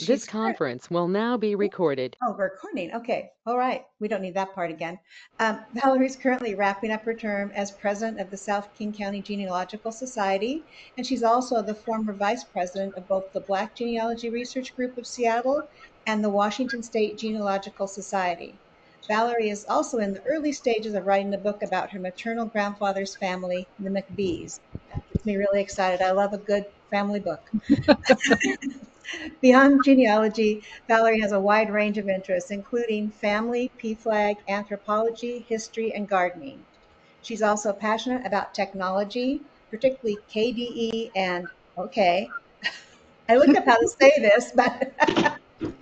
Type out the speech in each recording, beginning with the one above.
This She's conference will now be recorded. Oh, we're recording. Okay. All right. We don't need that part again. Valerie's currently wrapping up her term as president of the South King County Genealogical Society, and she's also the former vice president of both the Black Genealogy Research Group of Seattle and the Washington State Genealogical Society. Valerie is also in the early stages of writing a book about her maternal grandfather's family, the McBees. That gets me really excited. I love a good family book. Beyond genealogy, Valerie has a wide range of interests, including family, PFLAG, anthropology, history, and gardening. She's also passionate about technology, particularly KDE and, okay, I looked up how to say this, but Kubuntu.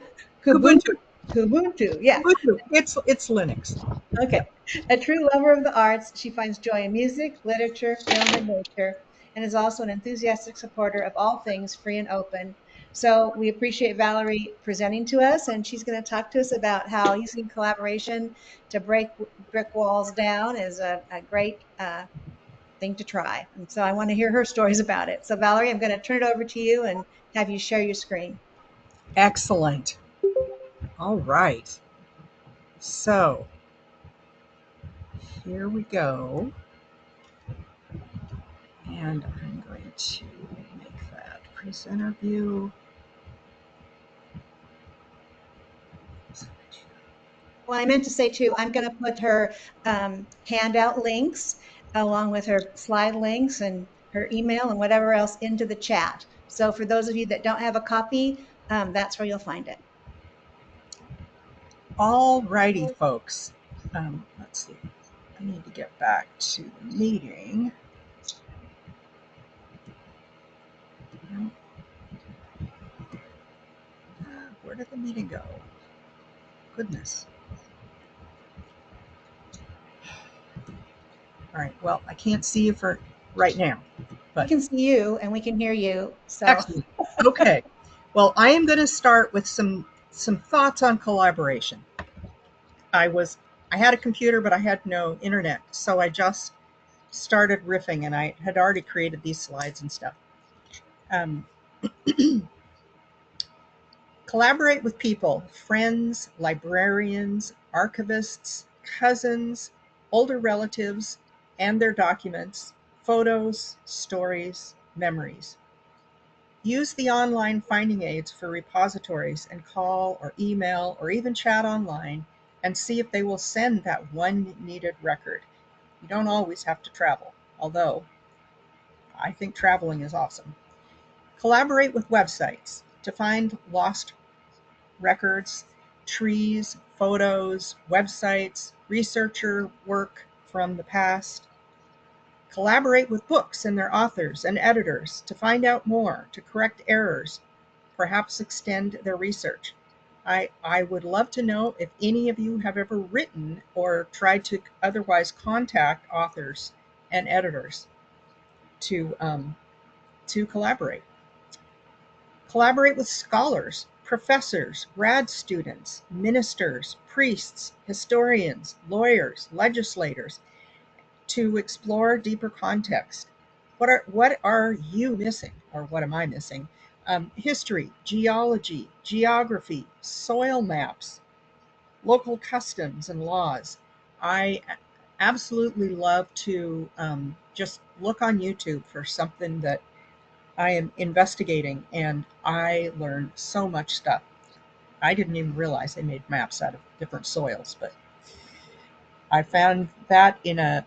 Kubuntu. Kubuntu, yeah. Kubuntu. It's Linux. Okay. A true lover of the arts, she finds joy in music, literature, film, and nature, and is also an enthusiastic supporter of all things free and open. So we appreciate Valerie presenting to us, and she's going to talk to us about how using collaboration to break brick walls down is a great thing to try. And so I want to hear her stories about it. So Valerie, I'm going to turn it over to you and have you share your screen. Excellent. All right. So here we go. And I'm going to make that presenter view. Well, I meant to say too, I'm going to put her handout links along with her slide links and her email and whatever else into the chat. So for those of you that don't have a copy, that's where you'll find it. All righty, folks. Let's see. I need to get back to the meeting. Where did the meeting go? Goodness. All right. Well, I can't see you for right now. But we can see you and we can hear you. So excellent. Okay. Well, I am going to start with some thoughts on collaboration. I had a computer, but I had no internet, so I just started riffing, and I had already created these slides and stuff. Collaborate with people, friends, librarians, archivists, cousins, older relatives, and their documents, photos, stories, memories. Use the online finding aids for repositories and call or email or even chat online and see if they will send that one needed record. You don't always have to travel, although I think traveling is awesome. Collaborate with websites to find lost records, trees, photos, websites, researcher work from the past. Collaborate with books and their authors and editors to find out more, to correct errors, perhaps extend their research. I would love to know if any of you have ever written or tried to otherwise contact authors and editors to collaborate. Collaborate with scholars, professors, grad students, ministers, priests, historians, lawyers, legislators to explore deeper context. What are you missing, or what am I missing? History, geology, geography, soil maps, local customs and laws. I absolutely love to just look on YouTube for something that I am investigating, and I learned so much stuff. I didn't even realize they made maps out of different soils, but I found that in a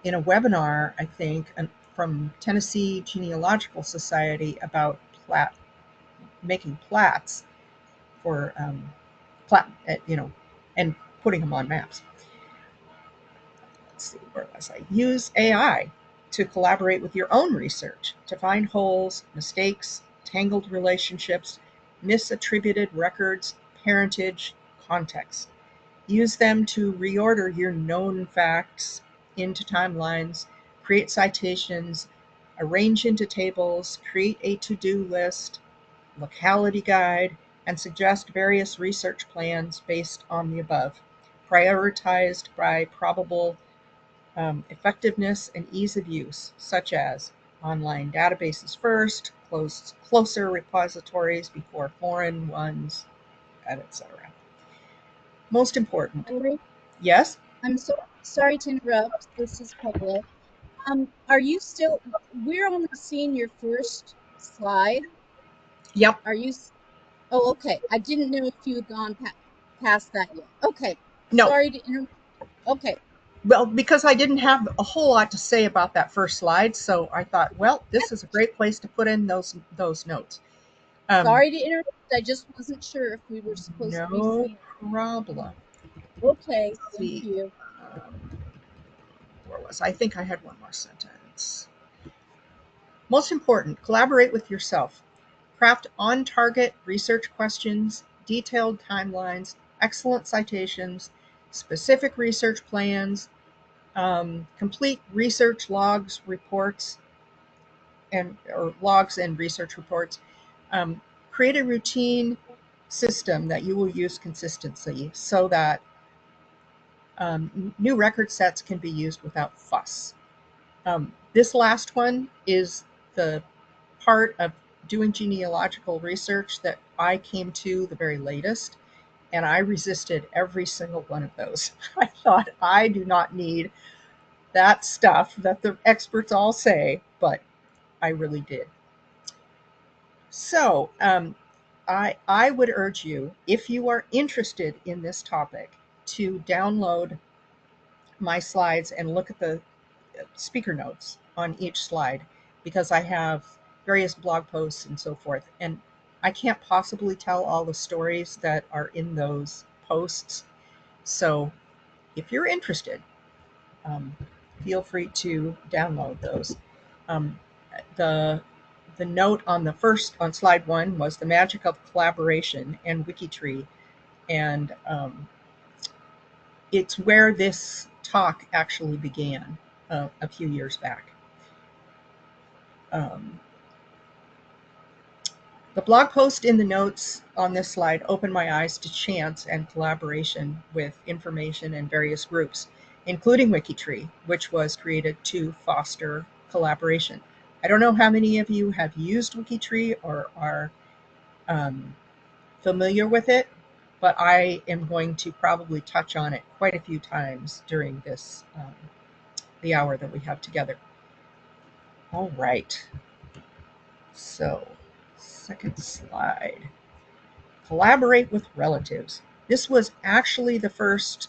webinar, I think, from Tennessee Genealogical Society about making plats for and putting them on maps. Let's see, where was I? Use AI to collaborate with your own research to find holes, mistakes, tangled relationships, misattributed records, parentage, context. Use them to reorder your known facts into timelines, create citations, arrange into tables, create a to-do list, locality guide, and suggest various research plans based on the above, prioritized by probable effectiveness and ease of use, such as online databases first, closer repositories before foreign ones, etc. Most important. Valerie, Yes? I'm so sorry to interrupt. This is Paula. Are you still, we're only seeing your first slide. Yep. Are you, oh, okay. I didn't know if you had gone past that yet. Okay. No. Sorry to interrupt. Okay. Well, because I didn't have a whole lot to say about that first slide, so I thought, well, this is a great place to put in those notes. Sorry to interrupt. I just wasn't sure if we were supposed to be No seeing. problem. Okay. Let's Thank see. you. Where was I think I had one more sentence. Most important, collaborate with yourself. Craft on-target research questions, detailed timelines, excellent citations, specific research plans, complete research logs, reports, or logs and research reports. Create a routine system that you will use consistently so that new record sets can be used without fuss. This last one is the part of doing genealogical research that I came to the very latest, and I resisted every single one of those. I thought, I do not need that stuff that the experts all say, but I really did. So I would urge you, if you are interested in this topic, to download my slides and look at the speaker notes on each slide, because I have various blog posts and so forth. And I can't possibly tell all the stories that are in those posts. So if you're interested, feel free to download those. Um, the the note on on slide 1 was the magic of collaboration and WikiTree, and it's where this talk actually began a few years back. Um, the blog post in the notes on this slide opened my eyes to chance and collaboration with information and various groups, including WikiTree, which was created to foster collaboration. I don't know how many of you have used WikiTree or are familiar with it, but I am going to probably touch on it quite a few times during this the hour that we have together. All right. So, second slide. Collaborate with relatives. This was actually the first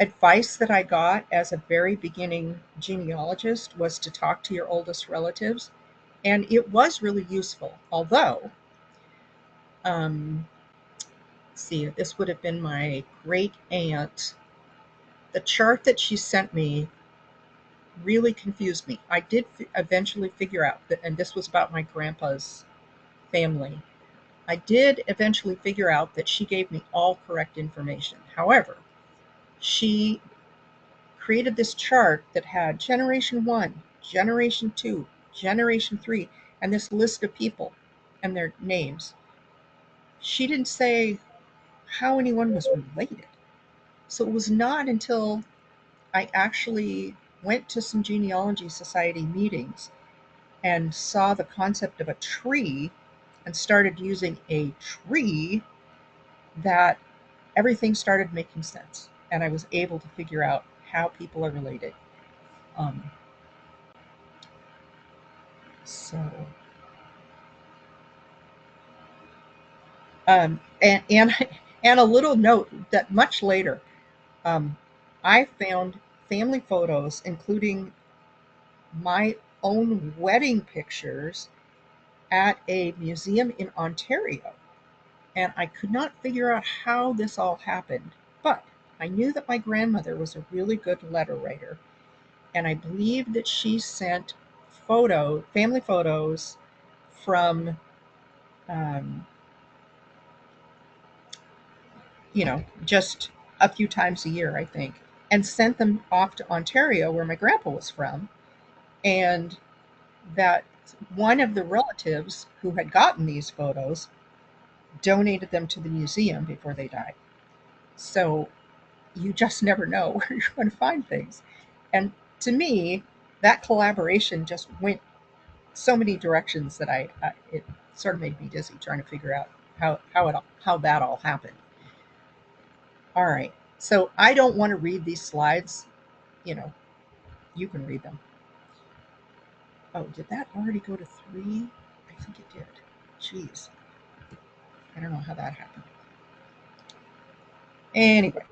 advice that I got as a very beginning genealogist, was to talk to your oldest relatives, and it was really useful. Although, see, this would have been my great aunt. The chart that she sent me really confused me. I did eventually figure out that, and this was about my grandpa's family. I did eventually figure out that she gave me all correct information. However, she created this chart that had generation 1, generation 2, generation 3, and this list of people and their names. She didn't say how anyone was related. So it was not until I actually went to some genealogy society meetings and saw the concept of a tree and started using a tree that everything started making sense, and I was able to figure out how people are related. Um, so, and and a little note that much later, um, I found family photos, including my own wedding pictures, at a museum in Ontario, and I could not figure out how this all happened, but I knew that my grandmother was a really good letter writer, and I believe that she sent family photos from, um, just a few times a year, I think, and sent them off to Ontario, where my grandpa was from, and that one of the relatives who had gotten these photos donated them to the museum before they died. So you just never know where you're going to find things. And to me, that collaboration just went so many directions that it sort of made me dizzy trying to figure out how that all happened. All right. So I don't want to read these slides. You know, you can read them. Oh, did that already go to 3? I think it did. Jeez. I don't know how that happened. Anyway.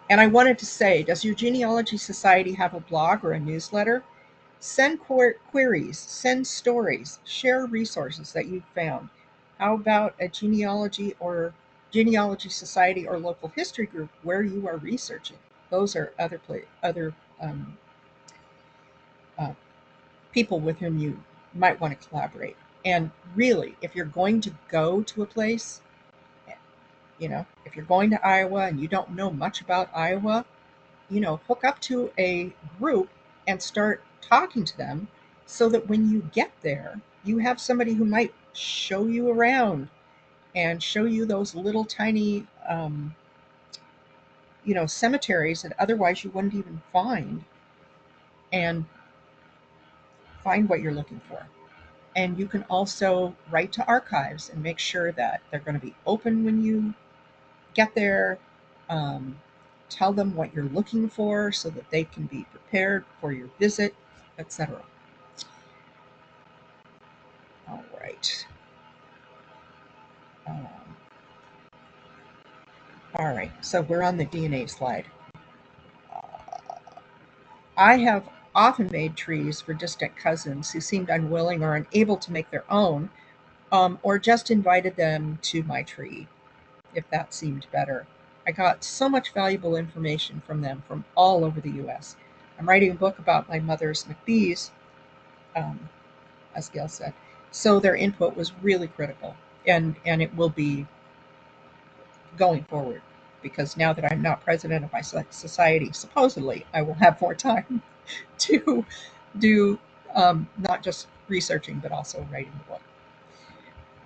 And I wanted to say, does your Genealogy Society have a blog or a newsletter? Send queries, send stories, share resources that you've found. How about a genealogy society or local history group where you are researching? Those are other um, uh, people with whom you might want to collaborate. And really, if you're going to go to a place, if you're going to Iowa and you don't know much about Iowa, hook up to a group and start talking to them so that when you get there, you have somebody who might show you around and show you those little tiny, cemeteries that otherwise you wouldn't even find, and find what you're looking for. And you can also write to archives and make sure that they're going to be open when you get there. Um, Tell them what you're looking for so that they can be prepared for your visit, etc. All right. Um, all right. So we're on the DNA slide. I have often made trees for distant cousins who seemed unwilling or unable to make their own, or just invited them to my tree if that seemed better. I got so much valuable information from them from all over the U.S. I'm writing a book about my mother's McBees, um, as Gail said. So their input was really critical, and it will be going forward, because now that I'm not president of my society, supposedly I will have more time to do not just researching but also writing the book.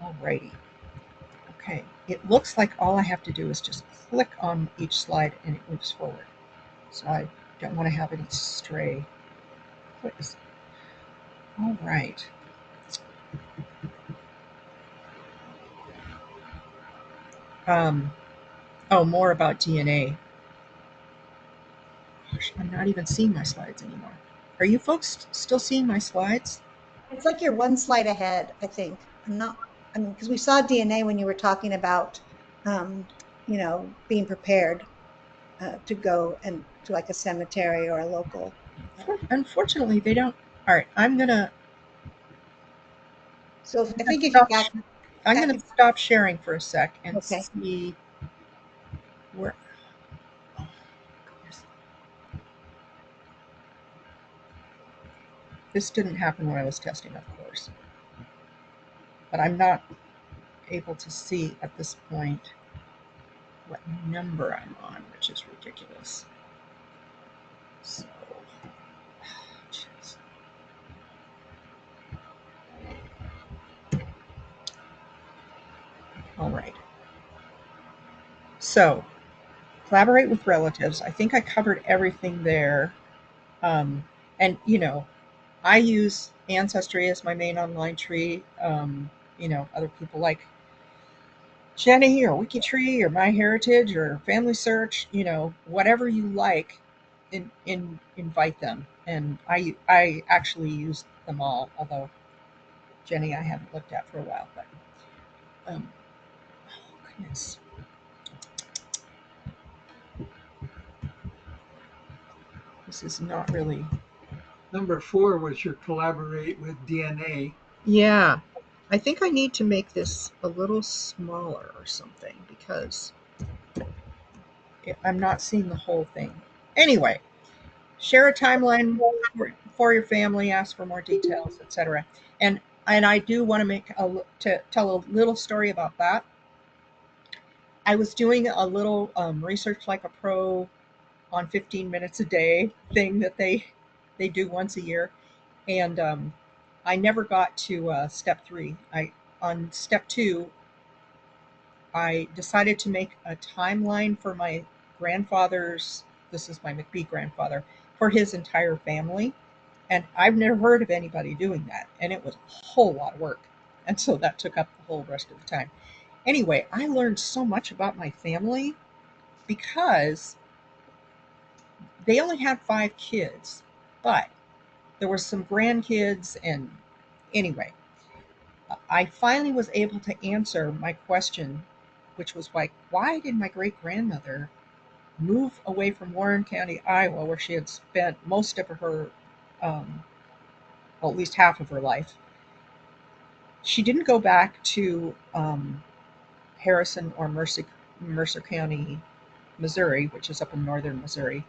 Alrighty. Okay. It looks like all I have to do is just click on each slide and it moves forward. So I don't want to have any stray clicks. All right. More about DNA. Gosh, I'm not even seeing my slides anymore. Are you folks still seeing my slides? It's like you're one slide ahead, I think. Because we saw DNA when you were talking about, being prepared to go and to like a cemetery or a local. Unfortunately, they don't. All right, I'm gonna So I think if you stop. I'm back, gonna stop sharing for a sec and okay. see where. Oh, goodness. This didn't happen when I was testing, of course, but I'm not able to see at this point what number I'm on, which is ridiculous. So, geez. All right. So, collaborate with relatives. I think I covered everything there. And I use Ancestry as my main online tree. Other people like Jenny or WikiTree or MyHeritage or Family Search, whatever you like, invite them. And I actually use them all, although Jenny I haven't looked at for a while. But oh goodness, this is not really. Number 4 was your collaborate with DNA. Yeah, I think I need to make this a little smaller or something because I'm not seeing the whole thing. Anyway, share a timeline for your family, ask for more details, etc. And I do want to tell a little story about that. I was doing a little research like a pro on 15 minutes a day thing that they do once a year, and I never got to step 3. On step 2, I decided to make a timeline for my grandfather's this is my McBee grandfather, for his entire family. And I've never heard of anybody doing that. And it was a whole lot of work. And so that took up the whole rest of the time. Anyway, I learned so much about my family because they only had 5 kids, but there were some grandkids. And anyway, I finally was able to answer my question, which was like, why did my great grandmother move away from Warren County, Iowa, where she had spent most of her, well, at least half of her life? She didn't go back to Harrison or Mercer County, Missouri, which is up in northern Missouri,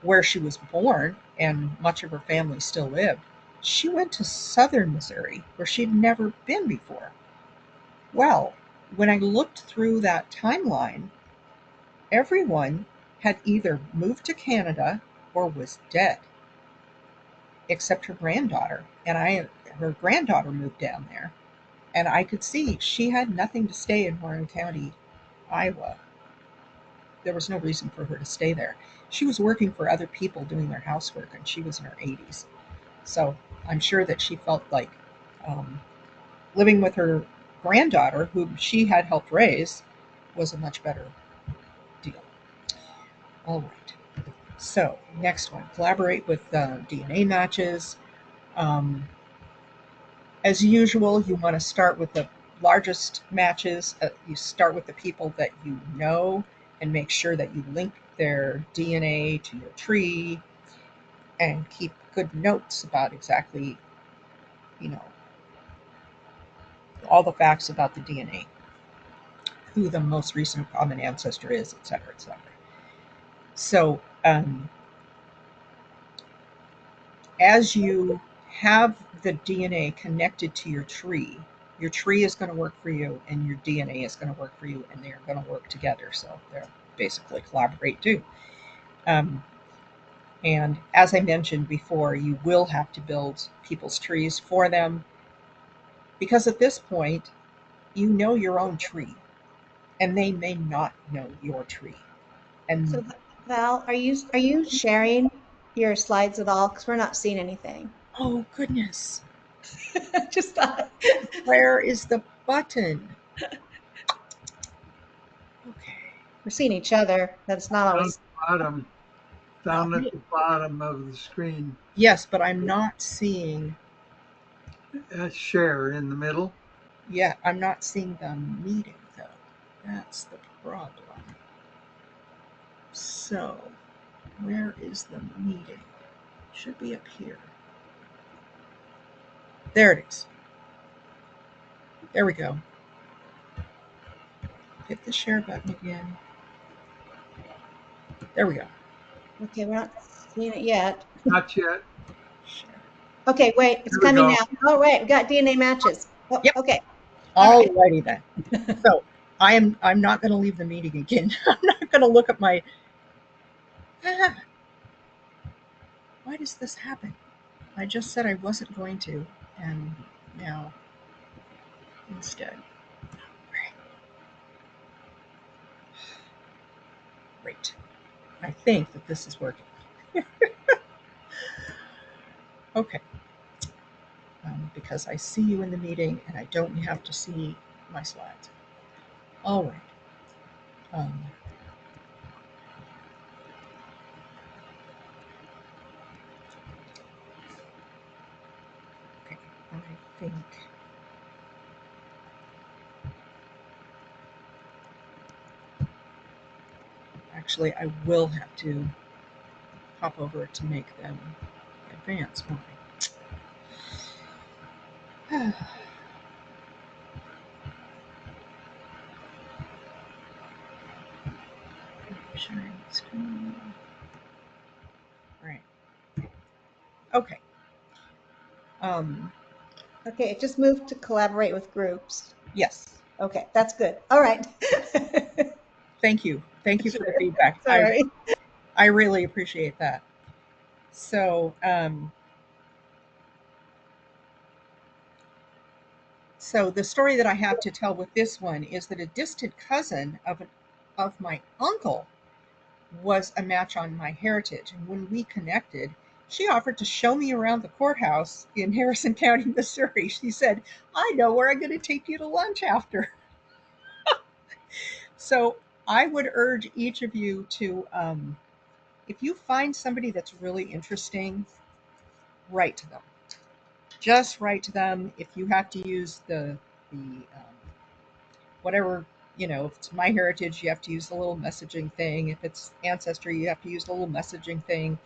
where she was born and much of her family still lived. She went to southern Missouri, where she'd never been before. Well, when I looked through that timeline, everyone had either moved to Canada or was dead, except her granddaughter. And her granddaughter moved down there, and I could see she had nothing to stay in Warren County, Iowa. There was no reason for her to stay there. She was working for other people doing their housework, and she was in her 80s. So I'm sure that she felt like um, living with her granddaughter, whom she had helped raise, was a much better deal. All right. So next one, collaborate with DNA matches. Um, as usual, you want to start with the largest matches. You start with the people that you know and make sure that you link their DNA to your tree and keep good notes about exactly, you know, all the facts about the DNA, who the most recent common ancestor is, et cetera, et cetera. So as you have the DNA connected to your tree is going to work for you, and your DNA is going to work for you, and they're going to work together. So they're basically collaborate too. And as I mentioned before, you will have to build people's trees for them, because at this point, you know your own tree, and they may not know your tree. And So Val, are you sharing your slides at all? Because we're not seeing anything. oh goodness, Just thought. where is the button? Okay. We're seeing each other. That's not Down at always. the bottom, down at the bottom of the screen, Yes, but I'm not seeing. share in the middle. Yeah, I'm not seeing the meeting though. That's the problem. So, where is the meeting? Should be up here. There it is. There we go. Hit the share button again. There we go. Okay, we're not seeing it yet. Not yet. Share. Okay, wait, it's Here we coming go. now. Oh, wait, we got DNA matches. Oh, Yep. okay. All right. Alrighty then. So I'm not going to leave the meeting again. I'm not going to look at my. Ah, why does this happen? I just said I wasn't going to, and now instead. Great. I think that this is working. Okay. Because I see you in the meeting and I don't have to see my slides. All right. Um, okay. I think. Actually, I will have to hop over to make them advance, won't I? Sharing screen. Right. Okay. Um, Okay, it just moved to collaborate with groups. yes. Okay, that's good. All right. Thank you. Thank you for the feedback. Sorry. I really appreciate that. So, so the story that I have to tell with this one is that a distant cousin of my uncle was a match on MyHeritage. And when we connected, she offered to show me around the courthouse in Harrison County, Missouri. She said, I know where I'm going to take you to lunch after. So I would urge each of you to, if you find somebody that's really interesting, write to them. Just write to them. If you have to use the whatever, if it's MyHeritage, you have to use the little messaging thing. If it's Ancestry, you have to use the little messaging thing.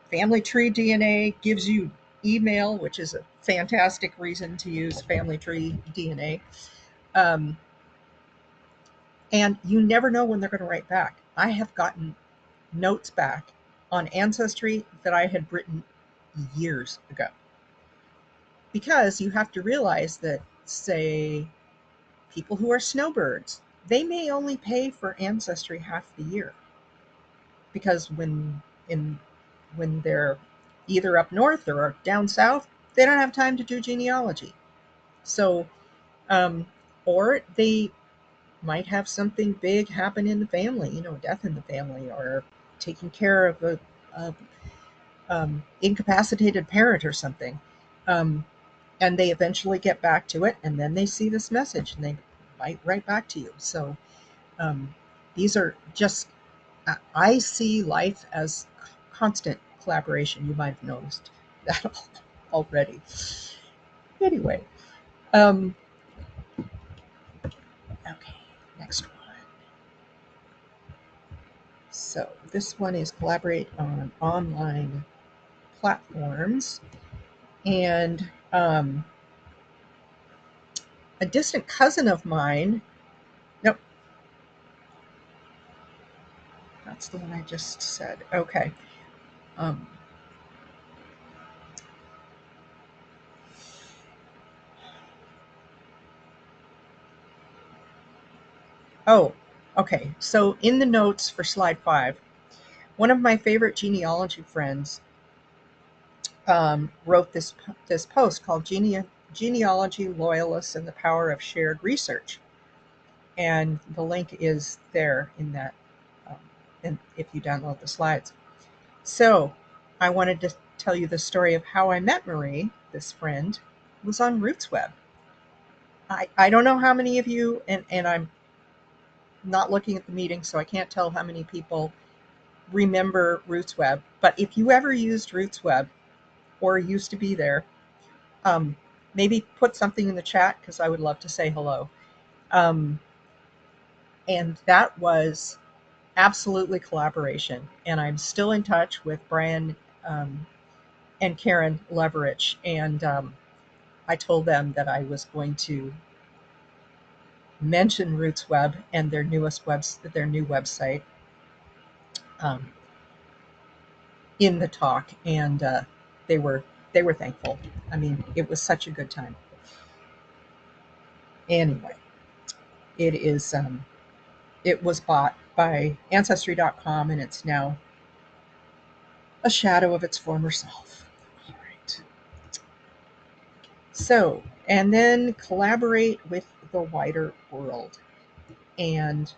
Family Tree DNA gives you email, which is a fantastic reason to use Family Tree DNA. And you never know when they're going to write back. I have gotten notes back on Ancestry that I had written years ago. Because you have to realize that, say, people who are snowbirds, they may only pay for Ancestry half the year. Because when they're either up north or down south, they don't have time to do genealogy. So, or they might have something big happen in the family, death in the family, or taking care of a incapacitated parent or something. And they eventually get back to it, and then they see this message and they might write back to you. So these are just, I see life as constant collaboration. You might have noticed that already. Anyway, okay, next one. So this one is collaborate on online platforms. And a distant cousin of mine, nope, that's the one I just said. Okay. Oh, okay. So in the notes for slide 5, one of my favorite genealogy friends wrote this post called Genealogy, Loyalists, and the Power of Shared Research. And the link is there in that, and if you download the slides. So I wanted to tell you the story of how I met Marie. This friend was on RootsWeb. I don't know how many of you, and I'm not looking at the meeting, so I can't tell how many people remember RootsWeb. But if you ever used RootsWeb or used to be there, maybe put something in the chat because I would love to say hello. And that was absolutely collaboration. And I'm still in touch with Brian and Karen Leverich. And I told them that I was going to mention RootsWeb and their new website in the talk, and they were thankful. I mean, it was such a good time. Anyway, it was bought by Ancestry.com, and it's now a shadow of its former self. All right. So, and then collaborate with the wider world. And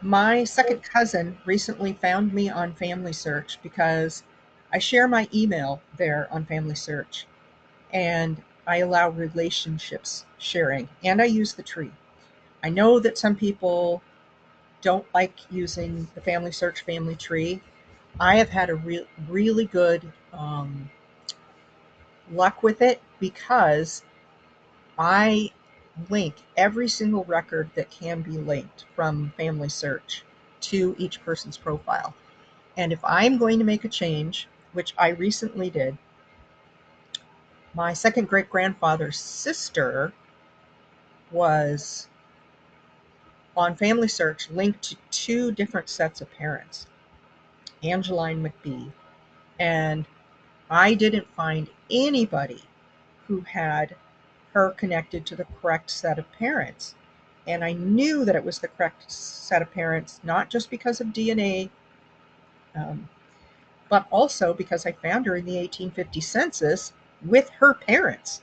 my second cousin recently found me on Family Search because I share my email there on Family Search, and I allow relationships sharing, and I use the tree. I know that some people don't like using the Family Search family tree. I have had a really good luck with it because I link every single record that can be linked from Family Search to each person's profile. And if I'm going to make a change, which I recently did, my second great-grandfather's sister was on Family Search linked to 2 different sets of parents, Angeline McBee, and I didn't find anybody who had her connected to the correct set of parents. And I knew that it was the correct set of parents, not just because of DNA, but also because I found her in the 1850 census with her parents.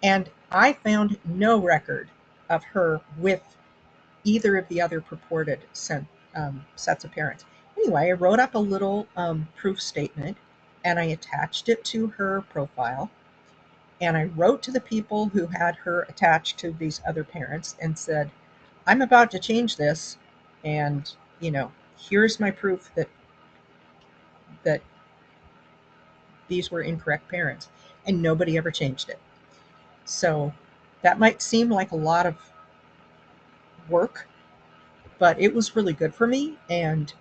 And I found no record of her with either of the other purported sets of parents. Anyway, I wrote up a little proof statement and I attached it to her profile. And I wrote to the people who had her attached to these other parents and said, I'm about to change this. And, here's my proof that these were incorrect parents. And nobody ever changed it. So that might seem like a lot of work, but it was really good for me. And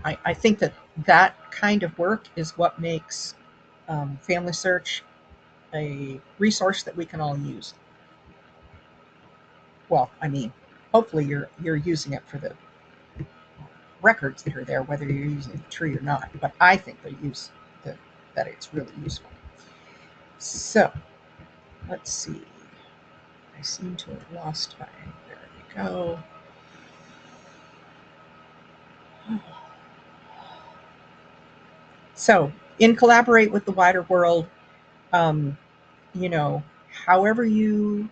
I think that kind of work is what makes Family Search a resource that we can all use. Well, I mean, hopefully you're using it for the records that are there, whether you're using the tree or not. But I think that it's really useful. So let's see. I seem to have lost my. There we go. So, collaborate with the wider world. Um, however you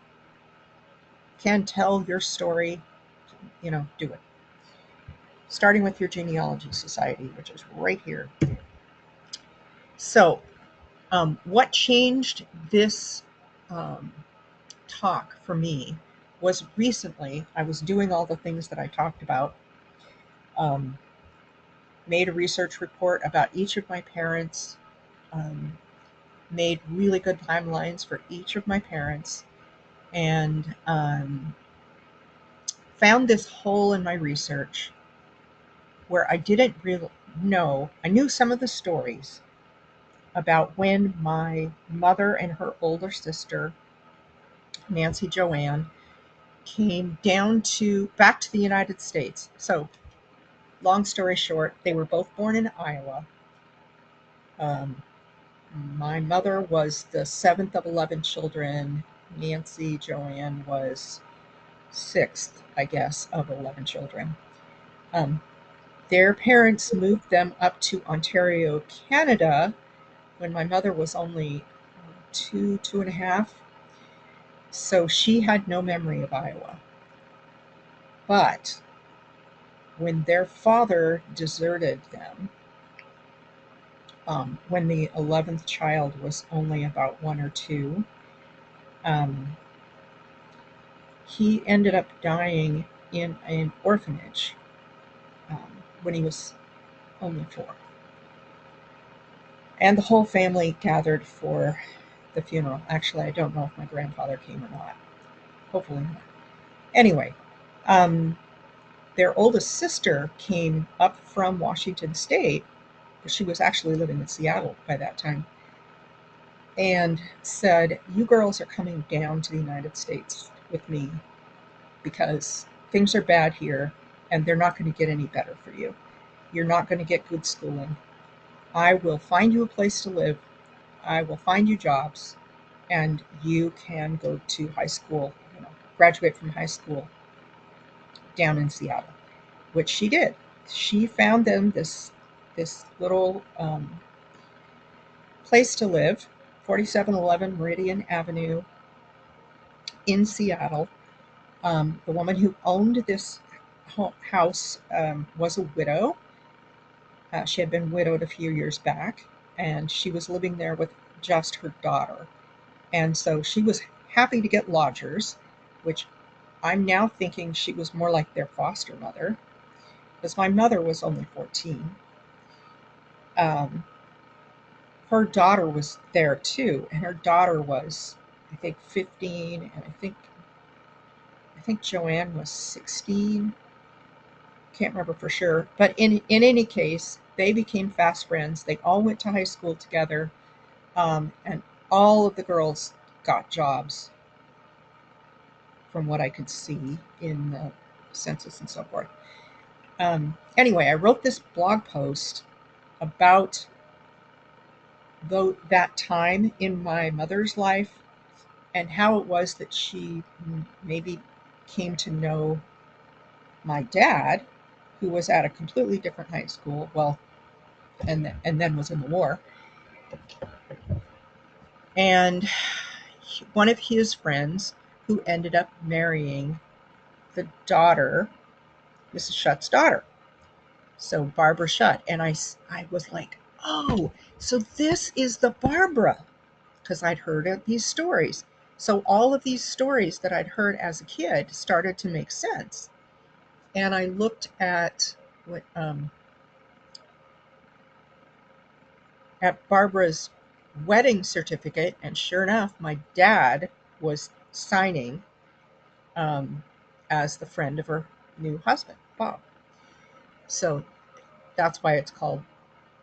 can tell your story, do it. Starting with your genealogy society, which is right here. So, what changed this talk for me was recently I was doing all the things that I talked about. Made a research report about each of my parents. Made really good timelines for each of my parents, and found this hole in my research where I didn't really know. I knew some of the stories about when my mother and her older sister, Nancy Joanne, came back to the United States. So, long story short, they were both born in Iowa. My mother was the seventh of 11 children. Nancy Joanne was sixth, I guess, of 11 children. Their parents moved them up to Ontario, Canada, when my mother was only two and a half. So she had no memory of Iowa. But when their father deserted them, when the 11th child was only about 1 or 2, he ended up dying in an orphanage when he was only 4. And the whole family gathered for the funeral. Actually, I don't know if my grandfather came or not. Hopefully not. Anyway, their oldest sister came up from Washington State, but she was actually living in Seattle by that time, and said, you girls are coming down to the United States with me because things are bad here and they're not going to get any better for you. You're not going to get good schooling. I will find you a place to live. I will find you jobs, and you can go to high school, graduate from high school down in Seattle, which she did. She found them this little place to live, 4711 Meridian Avenue in Seattle. The woman who owned this house was a widow. She had been widowed a few years back, and she was living there with just her daughter. And so she was happy to get lodgers, which I'm now thinking she was more like their foster mother, because my mother was only 14. Her daughter was there too, and her daughter was, I think, 15, and I think Joanne was 16. Can't remember for sure, but in any case, they became fast friends. They all went to high school together, and all of the girls got jobs, from what I could see in the census and so forth. Anyway, I wrote this blog post about that time in my mother's life and how it was that she maybe came to know my dad, who was at a completely different high school, and then was in the war. And one of his friends who ended up marrying the daughter, Mrs. Shutt's daughter. So Barbara Shutt. And I was like, oh, so this is the Barbara, because I'd heard of these stories. So all of these stories that I'd heard as a kid started to make sense. And I looked at what at Barbara's wedding certificate, and sure enough, my dad was signing as the friend of her new husband, Bob. So that's why it's called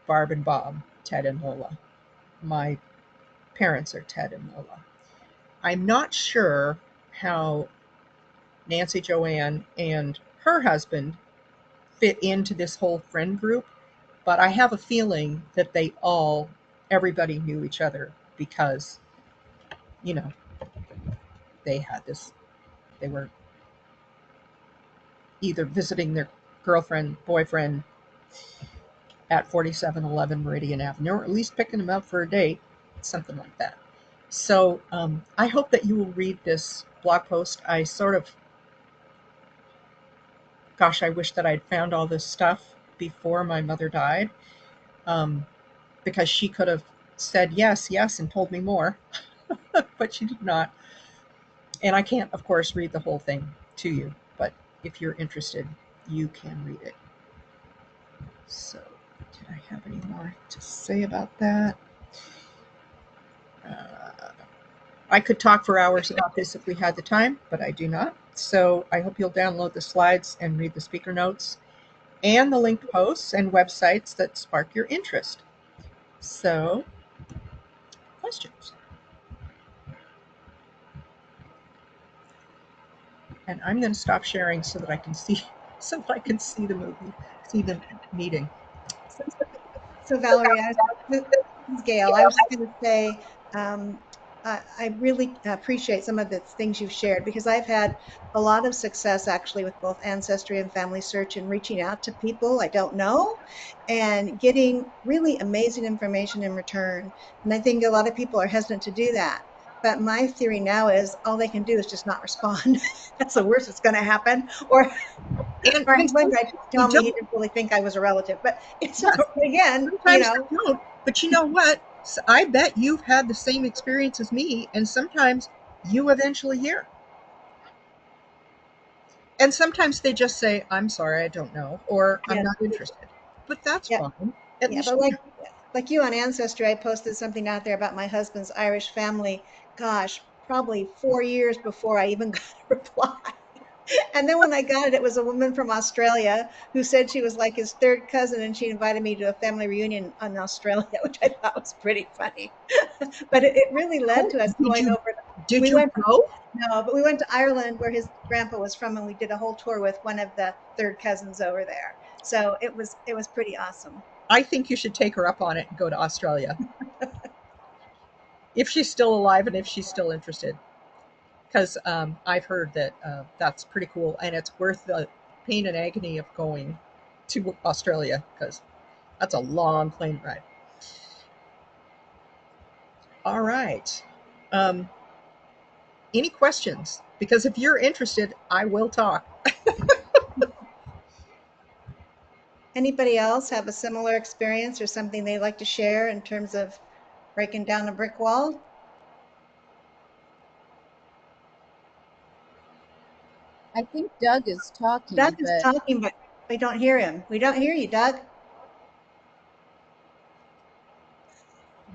Barb and Bob, Ted and Lola. My parents are Ted and Lola. I'm not sure how Nancy Joanne and her husband fit into this whole friend group, but I have a feeling that everybody knew each other because, you know, they were either visiting their girlfriend, boyfriend at 4711 Meridian Avenue, or at least picking them up for a date, something like that. So I hope that you will read this blog post. I wish that I'd found all this stuff before my mother died, because she could have said yes, and told me more, but she did not. And I can't, of course, read the whole thing to you, but if you're interested, you can read it. So, did I have any more to say about that? I could talk for hours about this if we had the time, but I do not. So I hope you'll download the slides and read the speaker notes and the linked posts and websites that spark your interest. So, questions? And I'm going to stop sharing so that I can see the movie, see the meeting. So Valorie, this is Gail. I was just going to say, I really appreciate some of the things you've shared, because I've had a lot of success actually with both Ancestry and Family Search in reaching out to people I don't know and getting really amazing information in return. And I think a lot of people are hesitant to do that. But my theory now is all they can do is just not respond. That's the worst that's going to happen. Or my husband tried to tell me he didn't really think I was a relative, but it's Yes. again, Sometimes they don't. But you know what? I bet you've had the same experience as me, and sometimes you eventually hear. And sometimes they just say, "I'm sorry, I don't know," or "I'm not interested." But that's fine. At least but like you on Ancestry, I posted something out there about my husband's Irish family. Gosh, probably 4 years before I even got a reply. And then when I got it, it was a woman from Australia who said she was like his third cousin, and she invited me to a family reunion in Australia, which I thought was pretty funny. But it really led to us going over. Did you go? No, but we went to Ireland where his grandpa was from, and we did a whole tour with one of the third cousins over there. So it was pretty awesome. I think you should take her up on it and go to Australia. If she's still alive and if she's still interested. Because I've heard that that's pretty cool, and it's worth the pain and agony of going to Australia, because that's a long plane ride. All right. Any questions? Because if you're interested, I will talk. Anybody else have a similar experience or something they'd like to share in terms of breaking down a brick wall? I think Doug is talking. Doug is talking, but we don't hear him. We don't hear you, Doug.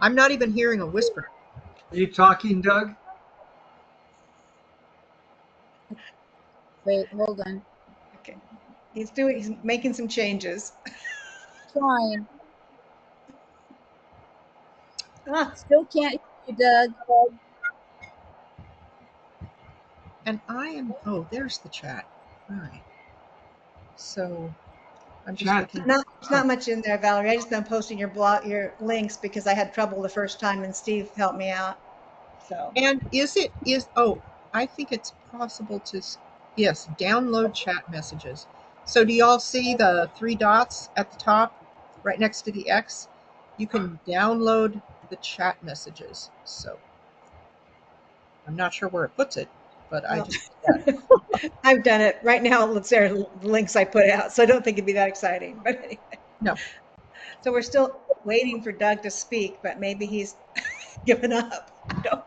I'm not even hearing a whisper. Are you talking, Doug? Wait, hold on. Okay. He's making some changes. Trying. Still can't hear you, Doug. And there's the chat. All right. So I'm just looking. There's not much in there, Valorie. I just been posting your links because I had trouble the first time, and Steve helped me out. So. And I think it's possible to, yes, download chat messages. So do y'all see the 3 dots at the top, right next to the X? You can download the chat messages. So I'm not sure where it puts it, but I Well, just did that. I've done it. Right now, let's say the links I put out, so I don't think it'd be that exciting. But anyway, No, so we're still waiting for Doug to speak, but maybe he's given up. I don't.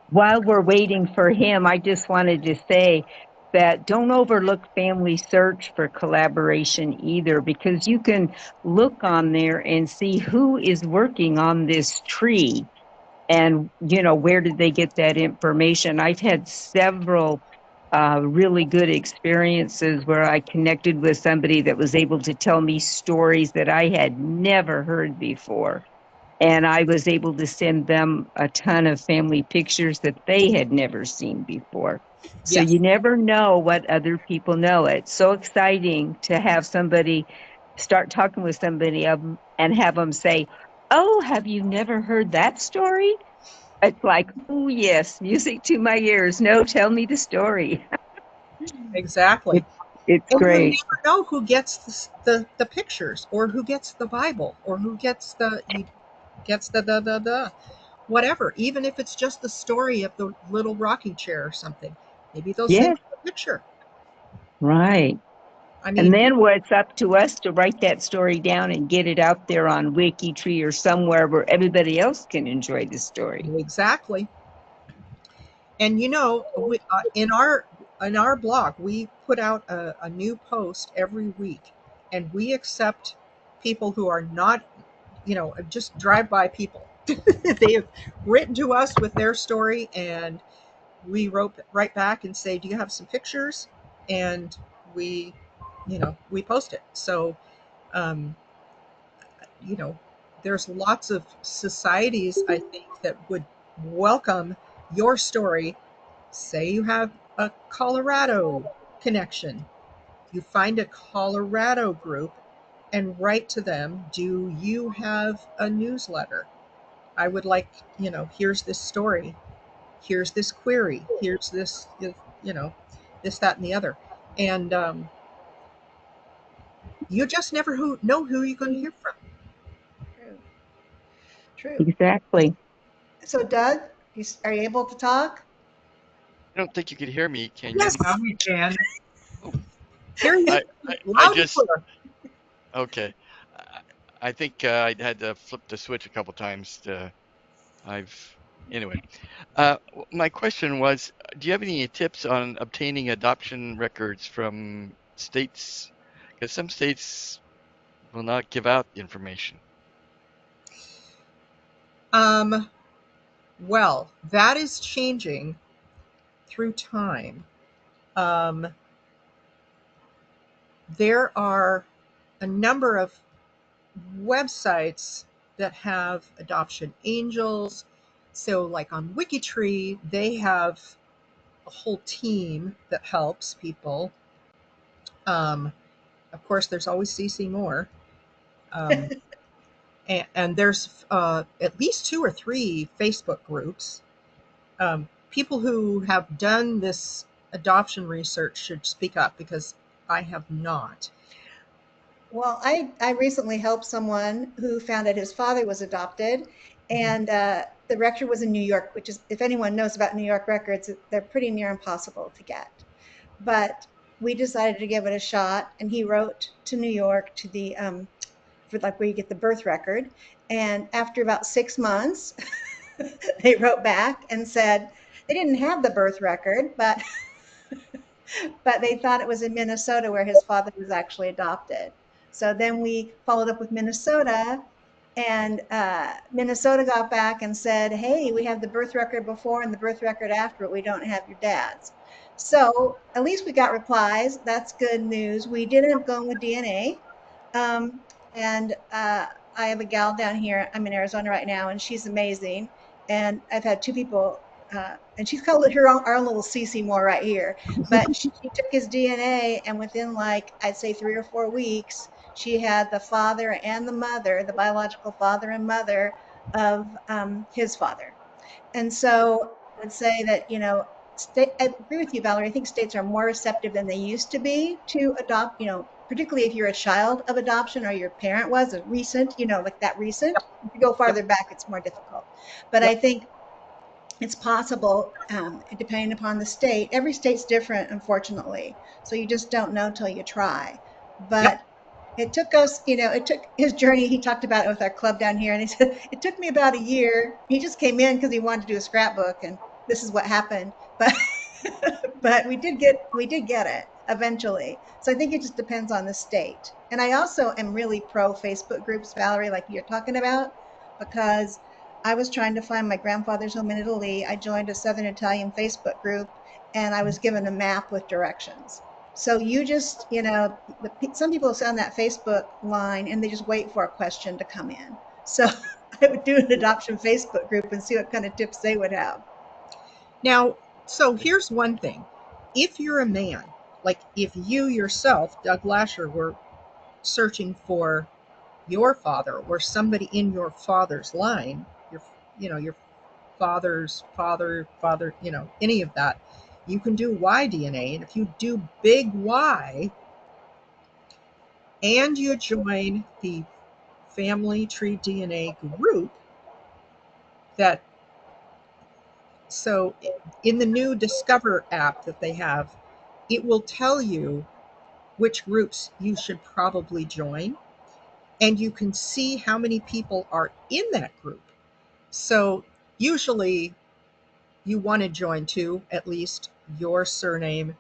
While we're waiting for him, I just wanted to say that don't overlook Family Search for collaboration either, because you can look on there and see who is working on this tree and, where did they get that information. I've had several really good experiences where I connected with somebody that was able to tell me stories that I had never heard before. And I was able to send them a ton of family pictures that they had never seen before. So yes, you never know what other people know. It's so exciting to have somebody start talking with somebody and have them say, "Oh, have you never heard that story?" It's like, "Oh, yes, music to my ears. No, tell me the story." exactly. It, it's And you great. never know who gets the pictures, or who gets the Bible, or who gets the whatever. Even if it's just the story of the little rocking chair or something, maybe they'll send Yes, you a picture. right. I And mean, then it's up to us to write that story down and get it out there on WikiTree or somewhere where everybody else can enjoy the story. exactly. And in our blog, we put out a new post every week, and we accept people who are not, just drive-by people. They have written to us with their story, and we wrote right back and say, "Do you have some pictures?" And we, we post it. So, um, you know, there's lots of societies, I think, that would welcome your story. Say you have a Colorado connection, you find a Colorado group and write to them, "Do you have a newsletter? I would like, here's this story, here's this query, here's this, you know, this, that, and the other." And you just never know who you're going to hear from. True. True. Exactly. So, Doug, are you able to talk? I don't think you could hear me. Can you? Yes, Now we can. Oh, hear you I loud and just clear. okay. I, I think I had to flip the switch a couple times. I've anyway. My question was, do you have any tips on obtaining adoption records from states? Because some states will not give out information. Um, well, that is changing through time. Um, there are a number of websites that have adoption angels. So, like on WikiTree, they have a whole team that helps people. Um, of course, there's always CC Moore. Um, and there's at least 2 or 3 Facebook groups. People who have done this adoption research should speak up, because I have not. Well, I recently helped someone who found out his father was adopted, and the record was in New York, which is, if anyone knows about New York records, they're pretty near impossible to get. But we decided to give it a shot, and he wrote to New York to the for like where you get the birth record, and after about 6 months, they wrote back and said they didn't have the birth record, but they thought it was in Minnesota where his father was actually adopted. So then we followed up with Minnesota, and Minnesota got back and said, "Hey, we have the birth record before and the birth record after, but we don't have your dad's." So at least we got replies. That's good news. We did end up going with DNA. Um, and I have a gal down here. I'm in Arizona right now, and she's amazing. And I've had 2 people, and she's called it her own, our own little CC Moore right here. But she took his DNA, and within like I'd say 3 or 4 weeks, she had the father and the mother, the biological father and mother of his father. And so I would say that, I agree with you, Valerie. I think states are more receptive than they used to be to adopt, particularly if you're a child of adoption or your parent was a recent, like that recent. If you go Yep. farther back, it's more difficult. But Yep. I think it's possible, depending upon the state. Every state's different, unfortunately. So you just don't know till you try. Yep. But it took us, it took his journey. He talked about it with our club down here, and he said it took me about a year. He just came in because he wanted to do a scrapbook, and this is what happened. But but we did get it eventually. So I think it just depends on the state. And I also am really pro Facebook groups, Valerie, like you're talking about, because I was trying to find my grandfather's home in Italy. I joined a Southern Italian Facebook group, and I was given a map with directions. So you just, some people sit on that Facebook line and they just wait for a question to come in. So I would do an adoption Facebook group and see what kind of tips they would have. Now, so here's one thing. If you're a man, like if you yourself, Doug Lasher, were searching for your father or somebody in your father's line, your father's father, any of that, you can do Y DNA. And if you do big Y and you join the family tree DNA group, that so in the new Discover app that they have, it will tell you which groups you should probably join, and you can see how many people are in that group. So usually you want to join two, at least your surname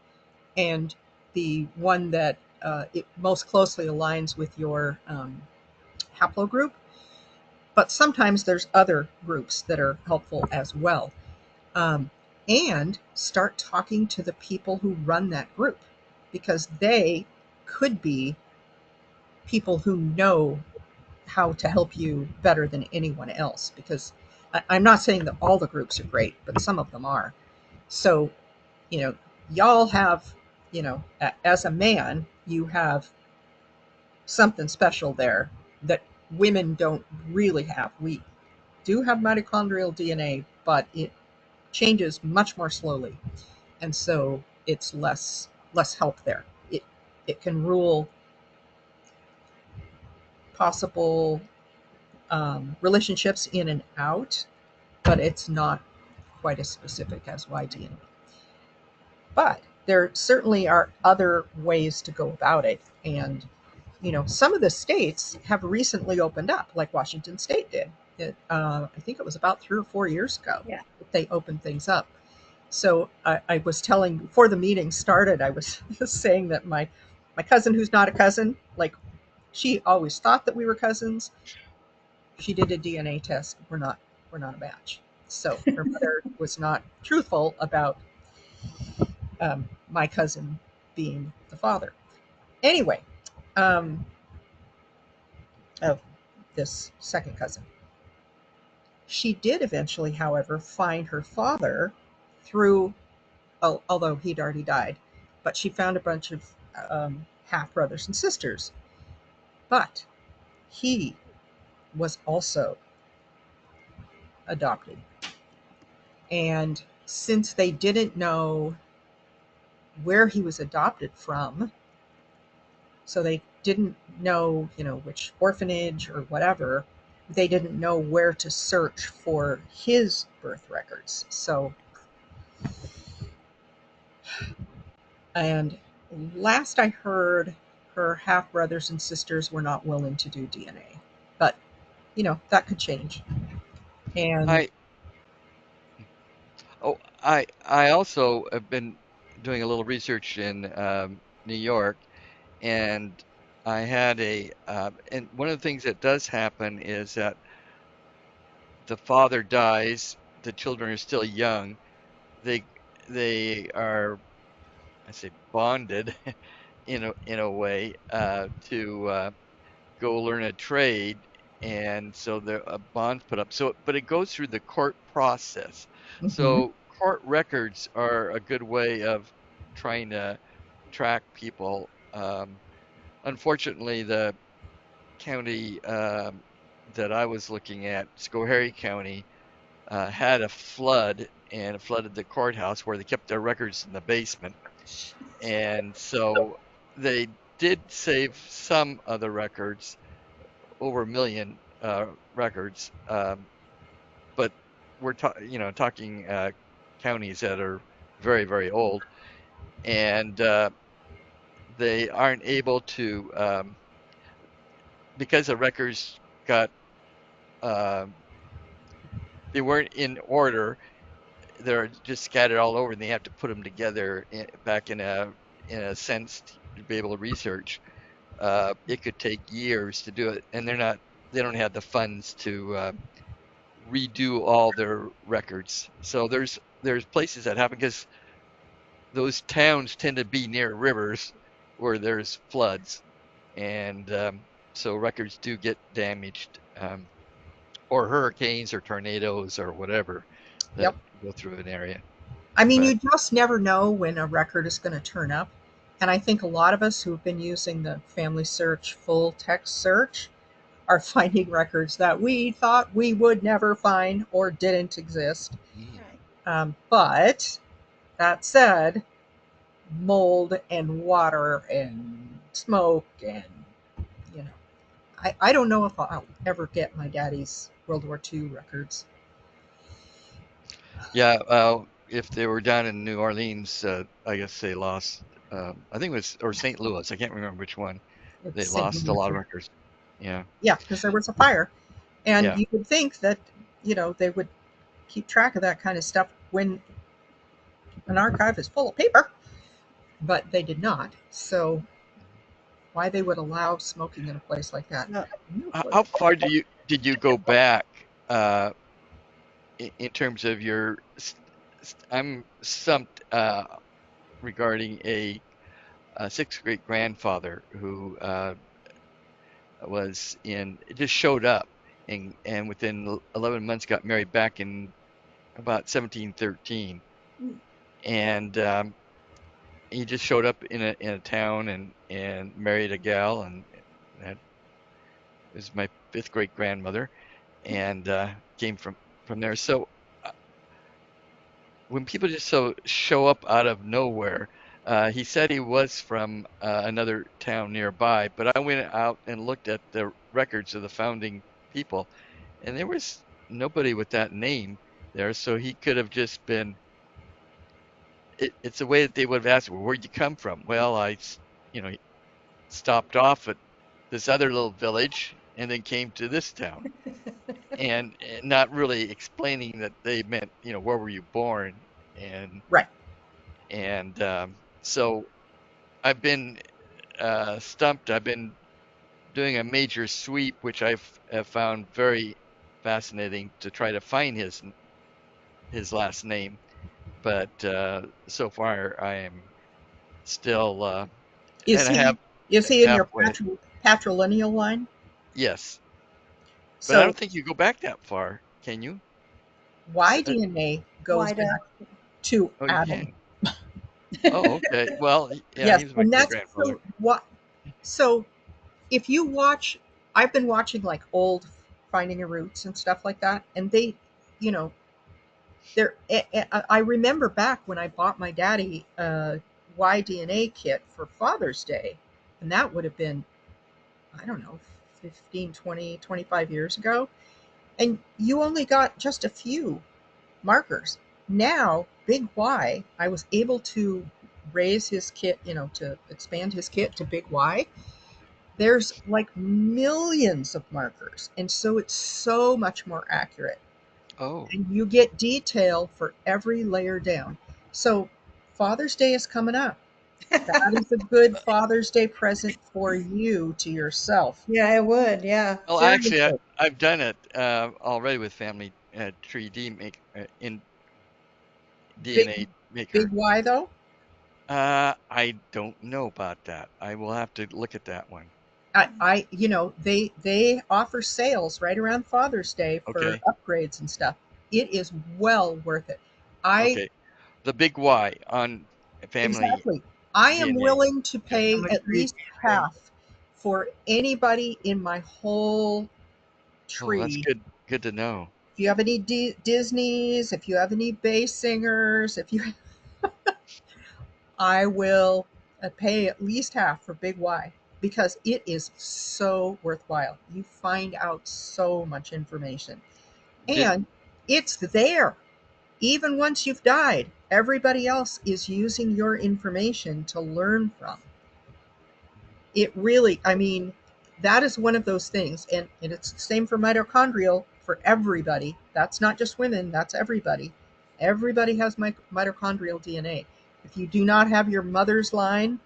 and the one that it most closely aligns with your haplogroup. But sometimes there's other groups that are helpful as well. And start talking to the people who run that group, because they could be people who know how to help you better than anyone else. Because I'm not saying that all the groups are great, but some of them are. So, y'all have, as a man, you have something special there that women don't really have. We do have mitochondrial DNA, but it changes much more slowly, and so it's less help there. It can rule possible relationships in and out, but it's not quite as specific as Y-DNA. But there certainly are other ways to go about it, and some of the states have recently opened up, like Washington State did. I think it was about 3 or 4 years ago that they opened things up. So I was telling, before the meeting started, I was saying that my cousin, who's not a cousin, like, she always thought that we were cousins. She did a DNA test. We're not a match. So her mother was not truthful about my cousin being the father. Anyway, of this second cousin. She did eventually, however, find her father through, although he'd already died, but she found a bunch of half brothers and sisters. But he was also adopted. And since they didn't know where he was adopted from, so they didn't know, which orphanage or whatever, they didn't know where to search for his birth records. So, and last I heard, her half brothers and sisters were not willing to do DNA, but that could change. And I I also have been doing a little research in New York, and I had and one of the things that does happen is that the father dies, the children are still young, they they are, I say, bonded in a way to go learn a trade, and so the bonds put up. So, but it goes through the court process. mhm, So court records are a good way of trying to track people. Unfortunately, the county that I was looking at, Schoharie County, had a flood, and it flooded the courthouse where they kept their records in the basement. And so they did save some of the records, over a million records, but we're talking counties that are very, very old, and they aren't able to because the records got uh, they weren't in order. They're just scattered all over, and they have to put them together back in a sense to be able to research. It could take years to do it, and they don't have the funds to redo all their records. So there's places that happen because those towns tend to be near rivers where there's floods, and so records do get damaged, or hurricanes or tornadoes or whatever that Yep. go through an area. I mean, But you just never know when a record is going to turn up. And I think a lot of us who've been using the Family Search full text search are finding records that we thought we would never find or didn't exist. Right. But that said, mold and water and smoke and, you know, I don't know if I'll ever get my daddy's World War II records. yeah, if they were down in New Orleans, I guess they lost. I think it was or St. Louis. I can't remember which one. They It's St. lost a lot of Louis. records. Yeah, Yeah, because there was a fire. And yeah. you would think that, they would keep track of that kind of stuff when an archive is full of paper, but they did not. So why they would allow smoking in a place like that? So, I have no clue. How far did you go back in terms of your? I'm stumped regarding a sixth great grandfather who just showed up and within 11 months got married back in about 1713, and he just showed up in a town and married a gal, and that was my fifth great grandmother, and came from there. So when people just show up out of nowhere, he said he was from another town nearby, but I went out and looked at the records of the founding people, and there was nobody with that name there, so he could have just been. It's a way that they would have asked, well, where'd you come from? Well, you know, stopped off at this other little village and then came to this town, and not really explaining that they meant, where were you born, and Right. and so I've been stumped. I've been doing a major sweep, which have found very fascinating to try to find his last name, but so far I am still Is and I have he is he in your halfway. patrilineal line? Yes, but I So don't think you go back that far, can you? Y-DNA goes why do back to Oh, you Adam. can. Oh, okay. Well, yeah, Yes, he was my and great that's grandfather. so if you watch, I've been watching like old Finding Your Roots and stuff like that, and they, you know, I remember back when I bought my daddy a Y-DNA kit for Father's Day, and that would have been, I don't know, 15, 20, 25 years ago, and you only got just a few markers. Now, Big Y, I was able to raise his kit, to expand his kit to Big Y. There's like millions of markers, and so it's so much more accurate. Oh, And you get detail for every layer down. So Father's Day is coming up. That is a good Father's Day present for you to yourself. Yeah, it would. Yeah. well, actually, Seriously. I've done it already with Family Tree D make in Big DNA Big Maker. Y though. I don't know about that. I will have to look at that one. They offer sales right around Father's Day for Okay, upgrades and stuff. It is well worth it. I okay. The big Y on Family Exactly. I am DNA. willing to Okay. pay Family at tree least DNA. half for anybody in my whole Oh, that's tree. good. Good to know. If you have any Disneys, if you have any bass singers, if you, I will pay at least half for Big Y because it is so worthwhile. You find out so much information. Did And it's there. Even once you've died, everybody else is using your information to learn from. It really, I mean, that is one of those things. And it's the same for mitochondrial for everybody. That's not just women, that's everybody. Everybody has mitochondrial DNA. If you do not have your mother's line,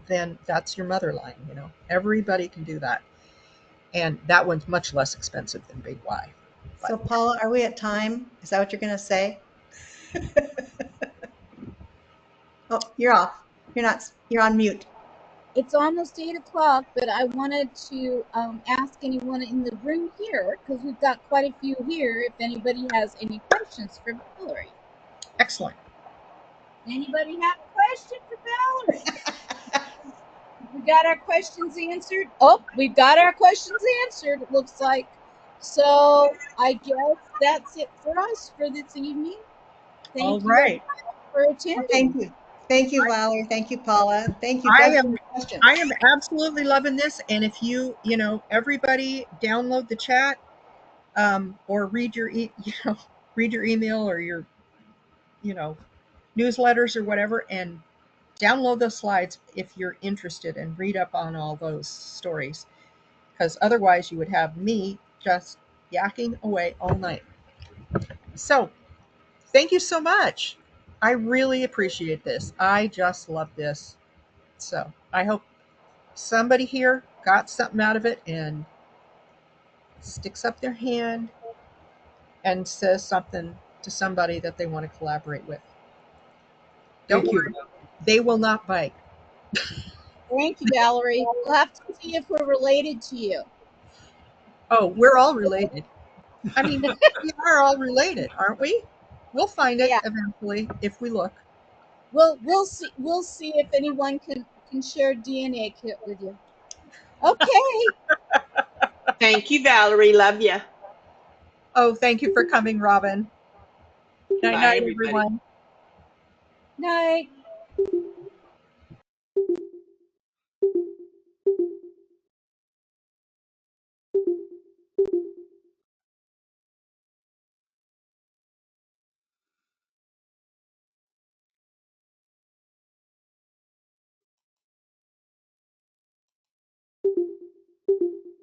then that's your mother line, you know. Everybody can do that. And that one's much less expensive than Big Y. So Paula, are we at time? Is that what you're going to say? Oh, you're off. You're not. You're on mute. It's almost 8 o'clock, but I wanted to ask anyone in the room here, because we've got quite a few here, if anybody has any questions for Valorie. Excellent. Anybody have a question for Valorie? We got our questions answered. Oh, we've got our questions answered, it looks like. So I guess that's it for us for this evening. All Thank you right. for attending. Well, thank you. Thank you, Valerie. Thank you, Paula. Thank you, I Doug, for am your questions. I am absolutely loving this. And if you know, everybody download the chat, or read your read your email or your newsletters or whatever, and download those slides if you're interested, and read up on all those stories, because otherwise you would have me just yakking away all night. So thank you so much. I really appreciate this. I just love this. So I hope somebody here got something out of it and sticks up their hand and says something to somebody that they want to collaborate with. Don't Thank you. worry, they will not bite. Thank you, Valerie. We'll have to see if we're related to you. Oh, we're all related. I mean, we are all related, aren't we? We'll find it Yeah. eventually if we look. We'll see if anyone can share DNA kit with you. Okay. Thank you, Valerie. Love you. Oh, thank you for coming, Robin. Night Bye, night, everybody. everyone. Night.